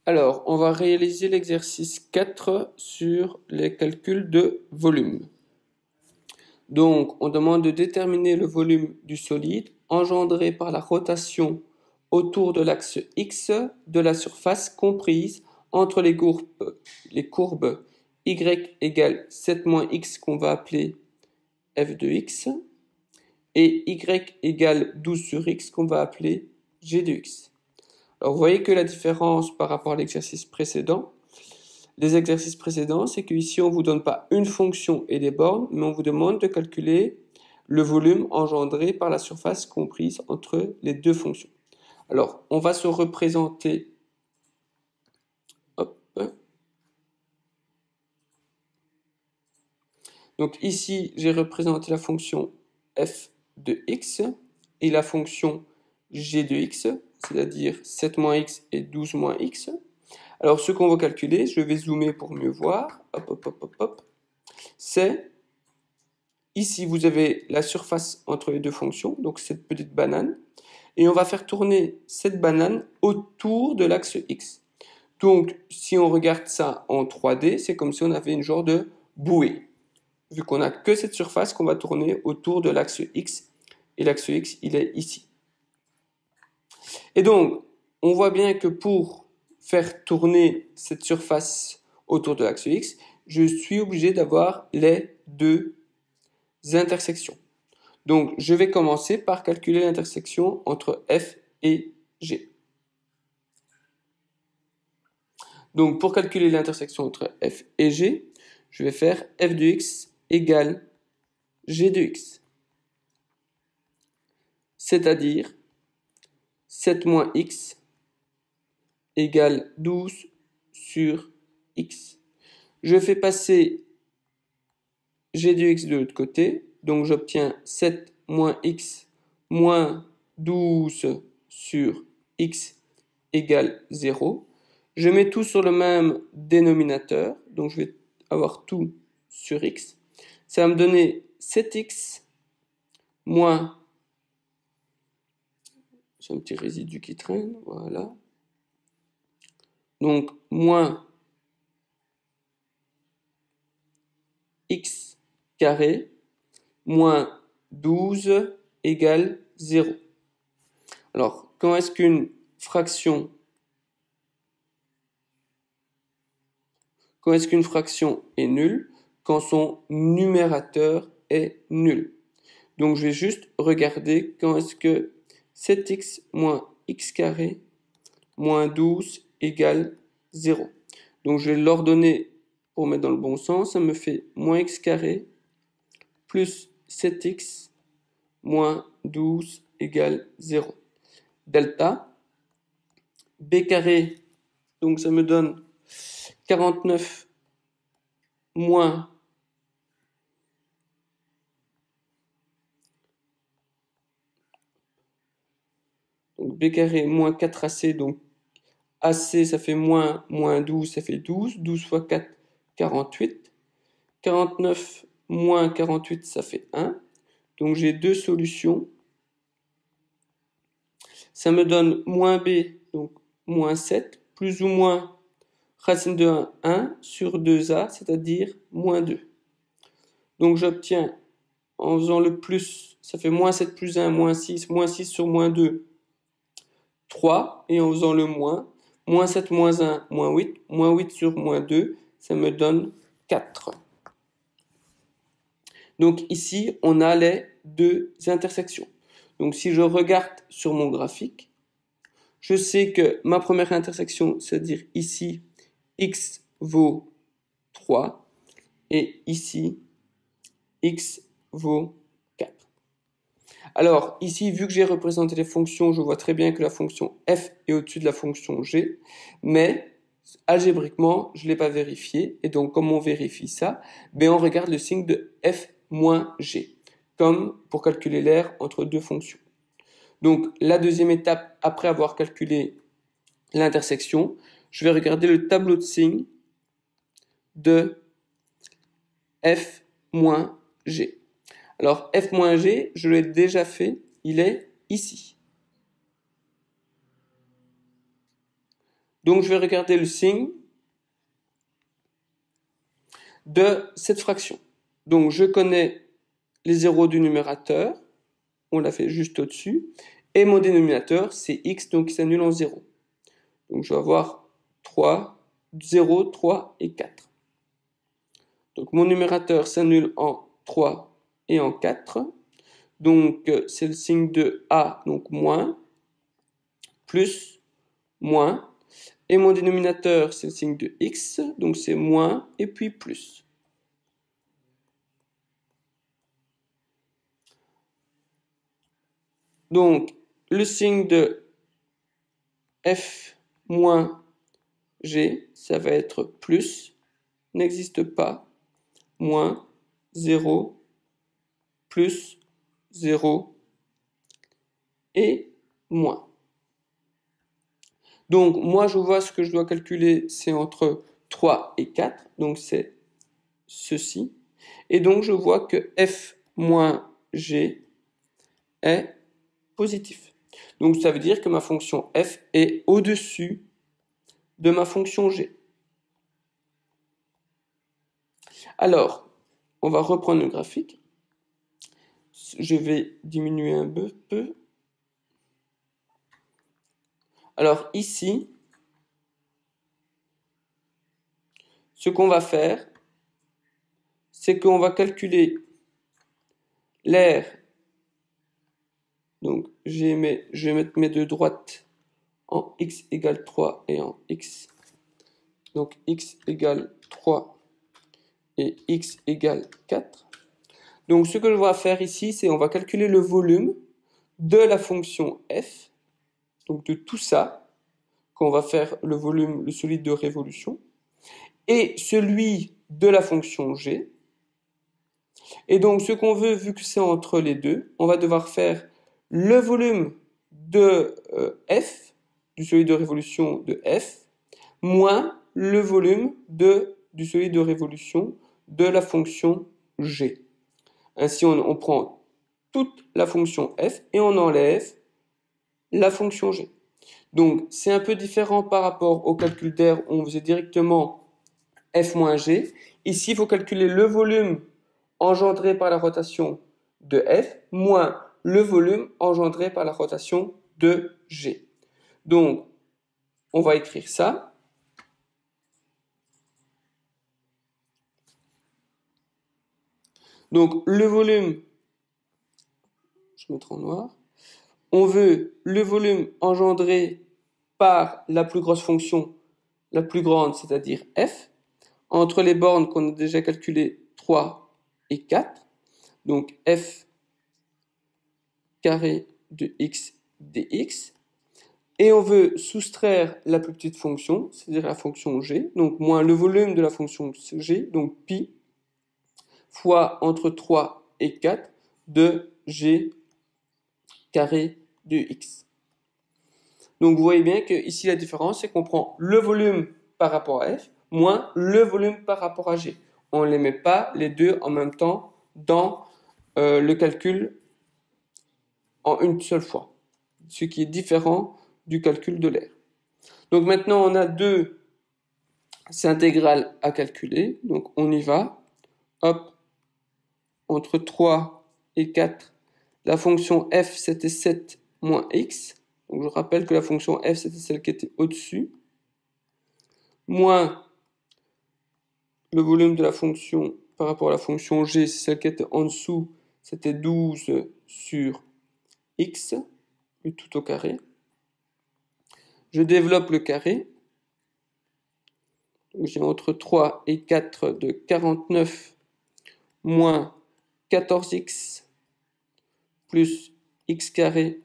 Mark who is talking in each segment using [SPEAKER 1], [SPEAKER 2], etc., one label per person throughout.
[SPEAKER 1] Alors, on va réaliser l'exercice 4 sur les calculs de volume. Donc, on demande de déterminer le volume du solide engendré par la rotation autour de l'axe X de la surface comprise entre les courbes Y égale 7 moins X qu'on va appeler f de X et Y égale 12 sur X qu'on va appeler G de X. Alors, vous voyez que la différence par rapport à l'exercice précédent, les exercices précédents, c'est qu'ici, on ne vous donne pas une fonction et des bornes, mais on vous demande de calculer le volume engendré par la surface comprise entre les deux fonctions. Alors, on va se représenter. Hop. Donc ici, j'ai représenté la fonction f de x et la fonction g de x, c'est-à-dire 7 moins x et 12 moins x. Alors, ce qu'on va calculer, je vais zoomer pour mieux voir. Hop, hop, hop, hop, hop. C'est, ici, vous avez la surface entre les deux fonctions, donc cette petite banane. Et on va faire tourner cette banane autour de l'axe X. Donc, si on regarde ça en 3D, c'est comme si on avait une genre de bouée. Vu qu'on n'a que cette surface qu'on va tourner autour de l'axe X. Et l'axe X, il est ici. Et donc, on voit bien que pour faire tourner cette surface autour de l'axe X, je suis obligé d'avoir les deux intersections. Donc, je vais commencer par calculer l'intersection entre F et G. Donc, pour calculer l'intersection entre F et G, je vais faire F de X égale G de X. C'est-à-dire 7 moins X égale 12 sur X. Je fais passer G de X de l'autre côté, donc j'obtiens 7 moins X moins 12 sur X égale 0. Je mets tout sur le même dénominateur, donc je vais avoir tout sur X. Ça va me donner 7X moins, j'ai un petit résidu qui traîne, voilà. Donc, moins X carré moins 12 égale 0. Alors, quand est-ce qu'une fraction est nulle? Quand son numérateur est nul. Donc, je vais juste regarder quand est-ce que 7x moins x carré moins 12 égale 0. Donc, je vais l'ordonner pour mettre dans le bon sens. Ça me fait moins x carré plus 7x moins 12 égale 0. Delta, b carré, donc ça me donne 49 moins donc b carré moins 4ac, donc ac ça fait moins 12, ça fait 12, 12 fois 4, 48, 49 moins 48 ça fait 1, donc j'ai deux solutions, ça me donne moins b, donc moins 7, plus ou moins racine de 1 sur 2a, c'est-à-dire moins 2. Donc j'obtiens, en faisant le plus, ça fait moins 7 plus 1, moins 6 sur moins 2, 3, et en faisant le moins 7 moins 1, moins 8 sur moins 2, ça me donne 4. Donc ici, on a les deux intersections. Donc si je regarde sur mon graphique, je sais que ma première intersection, c'est-à-dire ici, x vaut 3, et ici, x vaut 4. Alors, ici, vu que j'ai représenté les fonctions, je vois très bien que la fonction f est au-dessus de la fonction g, mais algébriquement, je ne l'ai pas vérifié, et donc, comme on vérifie ça, on regarde le signe de f moins g, comme pour calculer l'aire entre deux fonctions. Donc, la deuxième étape, après avoir calculé l'intersection, je vais regarder le tableau de signes de f moins g. Alors, f moins g, je l'ai déjà fait, il est ici. Donc, je vais regarder le signe de cette fraction. Donc, je connais les zéros du numérateur, on l'a fait juste au-dessus, et mon dénominateur, c'est x, donc il s'annule en 0. Donc, je vais avoir 3, 0, 3 et 4. Donc, mon numérateur s'annule en 3 et en 4. Donc, c'est le signe de A, donc moins, plus, moins. Et mon dénominateur, c'est le signe de x, donc c'est moins et puis plus. Donc, le signe de f moins g, ça va être plus, n'existe pas, moins, 0, plus, 0 et moins. Donc, moi, je vois ce que je dois calculer, c'est entre 3 et 4, donc c'est ceci. Et donc, je vois que f moins g est positif. Donc, ça veut dire que ma fonction f est au-dessus de ma fonction g. Alors, on va reprendre le graphique. Je vais diminuer un peu. Alors, ici, ce qu'on va faire, c'est qu'on va calculer l'aire. Donc, je vais mettre mes deux droites en x égale 3 et en x. Donc, x égale 3 et x égale 4. Donc, ce que je vais faire ici, c'est on va calculer le volume de la fonction f, donc de tout ça, qu'on va faire le volume, le solide de révolution, et celui de la fonction g. Et donc, ce qu'on veut, vu que c'est entre les deux, on va devoir faire le volume de f, du solide de révolution de f, moins le volume du solide de révolution de la fonction g. Ainsi, on prend toute la fonction f et on enlève la fonction g. Donc, c'est un peu différent par rapport au calcul d'air où on faisait directement f moins g. Ici, il faut calculer le volume engendré par la rotation de f moins le volume engendré par la rotation de g. Donc, on va écrire ça. Donc, le volume, je vais mettre en noir, on veut le volume engendré par la plus grosse fonction, la plus grande, c'est-à-dire f, entre les bornes qu'on a déjà calculées 3 et 4, donc f carré de x dx, et on veut soustraire la plus petite fonction, c'est-à-dire la fonction g, donc moins le volume de la fonction g, donc pi, fois entre 3 et 4 de g carré de x. Donc vous voyez bien que ici la différence, c'est qu'on prend le volume par rapport à f, moins le volume par rapport à g. On ne les met pas les deux en même temps dans le calcul en une seule fois, ce qui est différent du calcul de l'air. Donc maintenant, on a deux intégrales à calculer. Donc on y va. Hop, entre 3 et 4, la fonction f, c'était 7 moins x. Donc je rappelle que la fonction f, c'était celle qui était au-dessus. Moins le volume de la fonction par rapport à la fonction g, c'est celle qui était en dessous. C'était 12 sur x, le tout au carré. Je développe le carré. J'ai entre 3 et 4 de 49 moins 14x plus x carré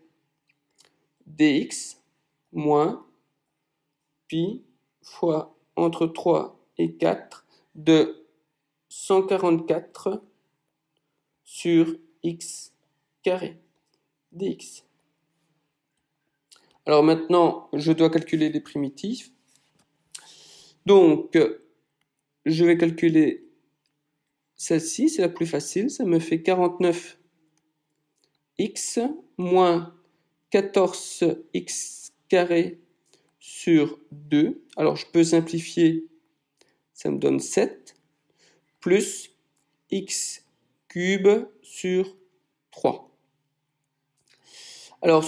[SPEAKER 1] dx moins pi fois entre 3 et 4 de 144 sur x carré dx. Alors maintenant, je dois calculer les primitifs. Donc, je vais calculer celle-ci, c'est la plus facile. Ça me fait 49x moins 14x carré sur 2. Alors, je peux simplifier, ça me donne 7, plus x cube sur 3. Alors,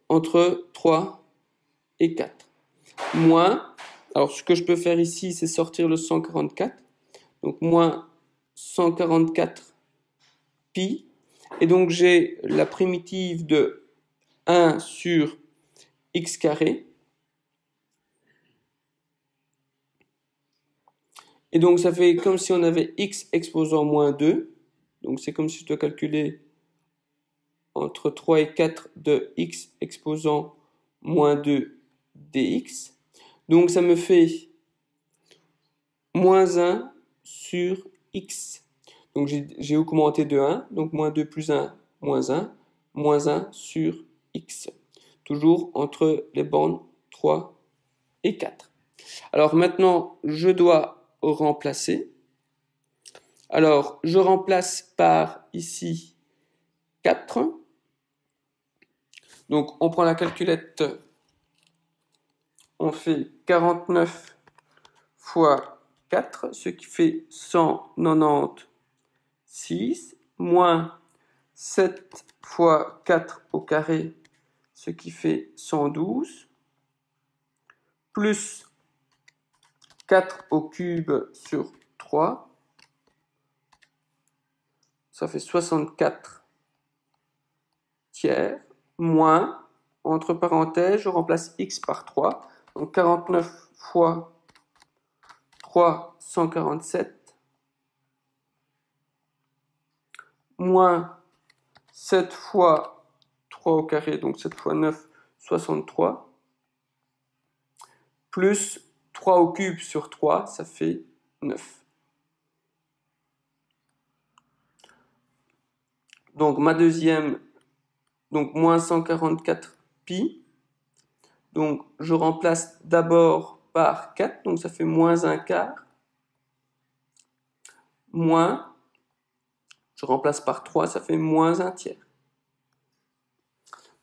[SPEAKER 1] entre 3 et 4. Moins, alors ce que je peux faire ici, c'est sortir le 144. Donc, moins 144 pi. Et donc, j'ai la primitive de 1 sur x carré. Et donc, ça fait comme si on avait x exposant moins 2. Donc, c'est comme si je dois calculer entre 3 et 4 de x exposant moins 2 dx. Donc, ça me fait moins 1 sur x. Donc, j'ai augmenté de 1. Donc, moins 2 plus 1, moins 1 sur x. Toujours entre les bornes 3 et 4. Alors, maintenant, je dois remplacer. Alors, je remplace par ici 4. Donc, on prend la calculette. On fait 49 fois 4, ce qui fait 196, moins 7 fois 4 au carré, ce qui fait 112, plus 4 au cube sur 3, ça fait 64 tiers, moins, entre parenthèses, je remplace x par 3, donc 49 fois 3, 147, moins 7 fois 3 au carré, donc 7 fois 9, 63, plus 3 au cube sur 3, ça fait 9. Donc ma deuxième, donc moins 144 pi, donc je remplace d'abord par 4, donc ça fait moins 1 quart, moins, je remplace par 3, ça fait moins 1 tiers.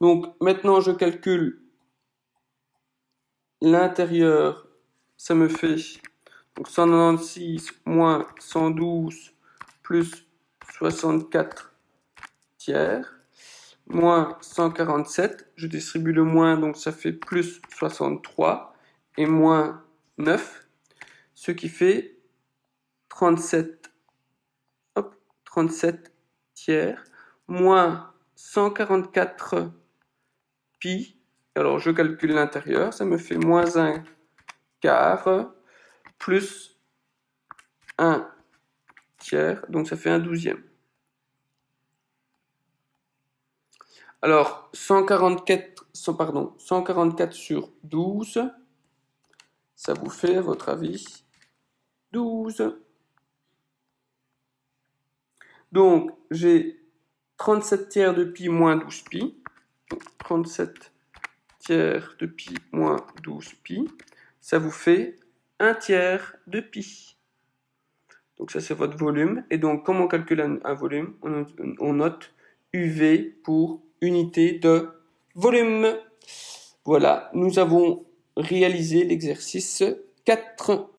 [SPEAKER 1] Donc maintenant je calcule l'intérieur, ça me fait donc 196 moins 112 plus 64 tiers, moins 147, je distribue le moins, donc ça fait plus 63, et moins 9, ce qui fait 37, 37 tiers, moins 144 pi, alors je calcule l'intérieur, ça me fait moins 1 quart, plus 1 tiers, donc ça fait 1/12. Alors, 144 sur 12, ça vous fait, à votre avis, 12. Donc, j'ai 37 tiers de pi moins 12 pi. Donc, 37 tiers de pi moins 12 pi. Ça vous fait 1 tiers de pi. Donc, ça, c'est votre volume. Et donc, comme on calcule un volume, on note UV pour unité de volume. Voilà, nous avons réalisé l'exercice 4.